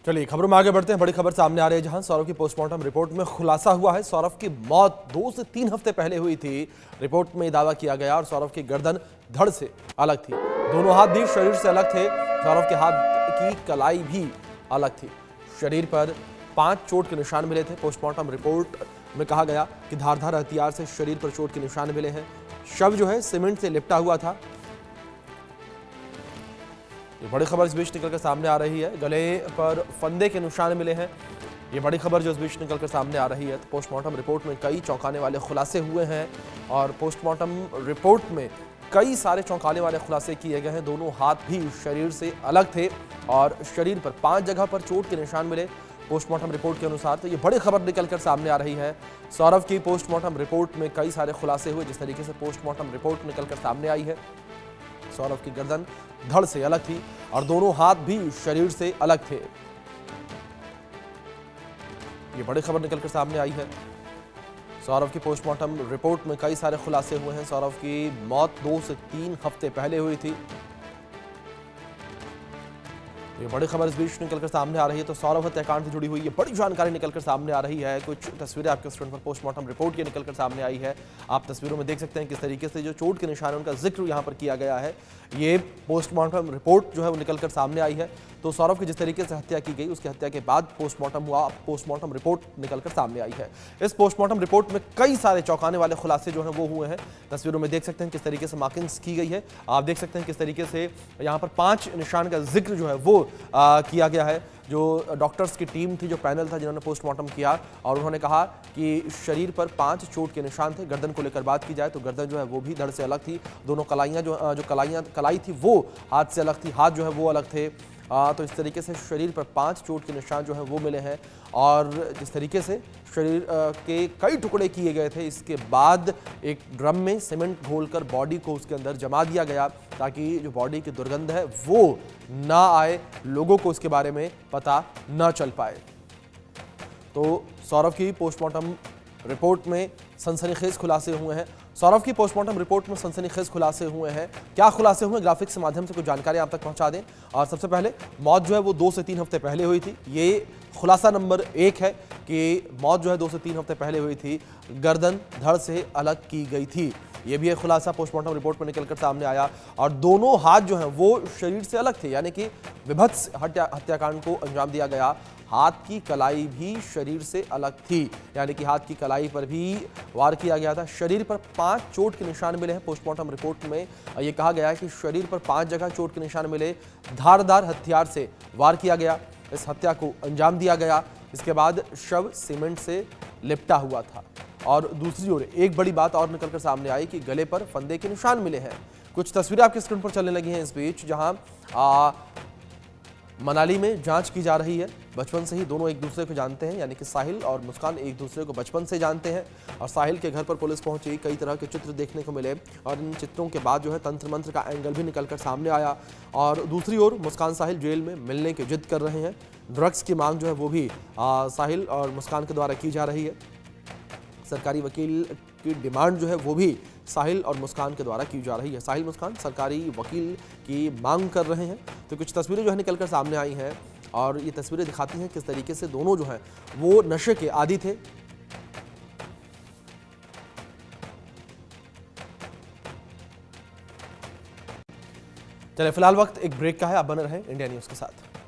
चलिए खबरों में आगे बढ़ते हैं। बड़ी खबर सामने आ रही है जहां सौरव की पोस्टमार्टम रिपोर्ट में खुलासा हुआ है। सौरव की मौत 2 से 3 हफ्ते पहले हुई थी। रिपोर्ट में दावा किया गया और सौरव की गर्दन धड़ से अलग थी, दोनों हाथ भी शरीर से अलग थे। सौरव के हाथ की कलाई भी अलग थी। शरीर पर 5 चोट के निशान मिले थे। पोस्टमार्टम रिपोर्ट में कहा गया कि धारदार हथियार से शरीर पर चोट के निशान मिले हैं। शव जो है सीमेंट से लिपटा हुआ था। ये बड़ी खबर इस बीच निकलकर सामने आ रही है। गले पर फंदे के निशान मिले हैं। ये बड़ी खबर जो इस बीच निकलकर सामने आ रही है। तो पोस्टमार्टम रिपोर्ट में कई चौंकाने वाले खुलासे हुए हैं और पोस्टमार्टम रिपोर्ट में कई सारे चौंकाने वाले खुलासे किए गए हैं। दोनों हाथ भी शरीर से अलग थे और शरीर पर 5 जगह पर चोट के निशान मिले पोस्टमार्टम रिपोर्ट के अनुसार। तो ये बड़ी खबर निकलकर सामने आ रही है। सौरव की पोस्टमार्टम रिपोर्ट में कई सारे खुलासे हुए। जिस तरीके से पोस्टमार्टम रिपोर्ट निकलकर सामने आई है, सौरव की गर्दन धड़ से अलग थी और दोनों हाथ भी शरीर से अलग थे। ये बड़ी खबर निकलकर सामने आई है। सौरव की पोस्टमार्टम रिपोर्ट में कई सारे खुलासे हुए हैं। सौरव की मौत 2 से 3 हफ्ते पहले हुई थी। ये बड़ी खबर इस बीच निकलकर सामने आ रही है। तो सौरव हत्याकांड से जुड़ी हुई ये बड़ी जानकारी निकलकर सामने आ रही है। कुछ तस्वीरें आपके स्क्रीन पर पोस्टमार्टम रिपोर्ट की निकलकर सामने आई है। आप तस्वीरों में देख सकते हैं किस तरीके से जो चोट के निशान है उनका जिक्र यहाँ पर किया गया है। ये पोस्टमार्टम रिपोर्ट जो है वो निकलकर सामने आई है। तो सौरव की जिस तरीके से हत्या की गई, उसकी हत्या के बाद पोस्टमार्टम हुआ, पोस्टमार्टम रिपोर्ट निकलकर सामने आई है। इस पोस्टमार्टम रिपोर्ट में कई सारे चौंकाने वाले खुलासे जो हैं वो हुए हैं। तस्वीरों में देख सकते हैं किस तरीके से मार्किंग्स की गई है। आप देख सकते हैं किस तरीके से यहाँ पर 5 निशान का जिक्र जो है वो किया गया है। जो डॉक्टर्स की टीम थी, जो पैनल था जिन्होंने पोस्टमार्टम किया, और उन्होंने कहा कि शरीर पर 5 चोट के निशान थे। गर्दन को लेकर बात की जाए तो गर्दन जो है वो भी धड़ से अलग थी। दोनों कलाइयाँ जो कलाई थी वो हाथ से अलग थी, हाथ जो है वो अलग थे। तो इस तरीके से शरीर पर 5 चोट के निशान जो हैं वो मिले हैं। और जिस तरीके से शरीर के कई टुकड़े किए गए थे, इसके बाद एक ड्रम में सीमेंट घोलकर बॉडी को उसके अंदर जमा दिया गया ताकि जो बॉडी की दुर्गंध है वो ना आए, लोगों को इसके बारे में पता ना चल पाए। तो सौरव की पोस्टमार्टम रिपोर्ट में सनसनीखेज खुलासे हुए हैं। सौरव की पोस्टमार्टम रिपोर्ट में सनसनीखेज खुलासे हुए हैं। क्या खुलासे हुए, ग्राफिक्स के माध्यम से कुछ जानकारी आप तक पहुंचा दें। और सबसे पहले मौत जो है वो 2 से 3 हफ्ते पहले हुई थी। ये खुलासा नंबर 1 है कि मौत जो है 2 से 3 हफ्ते पहले हुई थी, गर्दन धड़ से अलग की गई थी। ये भी एक खुलासा पोस्टमार्टम रिपोर्ट में निकलकर सामने आया। और दोनों हाथ जो हैं वो शरीर से अलग थे, यानी कि विभत्स हत्याकांड को अंजाम दिया गया। हाथ की कलाई भी शरीर से अलग थी, यानी कि हाथ की कलाई पर भी वार किया गया था। शरीर पर 5 चोट के निशान मिले हैं। पोस्टमार्टम रिपोर्ट में ये कहा गया है कि शरीर पर 5 जगह चोट के निशान मिले। धारदार हथियार से वार किया गया, इस हत्या को अंजाम दिया गया। इसके बाद शव सीमेंट से लिपटा हुआ था। और दूसरी ओर एक बड़ी बात और निकलकर सामने आई कि गले पर फंदे के निशान मिले हैं। कुछ तस्वीरें आपके स्क्रीन पर चलने लगी हैं इस बीच, जहां मनाली में जांच की जा रही है। बचपन से ही दोनों एक दूसरे को जानते हैं, यानी कि साहिल और मुस्कान एक दूसरे को बचपन से जानते हैं। और साहिल के घर पर पुलिस पहुंची, कई तरह के चित्र देखने को मिले और इन चित्रों के बाद जो है तंत्र मंत्र का एंगल भी निकलकर सामने आया। और दूसरी ओर मुस्कान साहिल जेल में मिलने की जिद कर रहे हैं। ड्रग्स की मांग जो है वो भी साहिल और मुस्कान के द्वारा की जा रही है। सरकारी वकील की डिमांड जो है वो भी साहिल और मुस्कान के द्वारा की जा रही है। साहिल मुस्कान सरकारी वकील की मांग कर रहे हैं। तो कुछ तस्वीरें जो है निकलकर सामने आई हैं और ये तस्वीरें दिखाती हैं किस तरीके से दोनों जो हैं वो नशे के आदी थे। चलिए फिलहाल वक्त एक ब्रेक का है, आप बने रहें इंडिया न्यूज़ के साथ।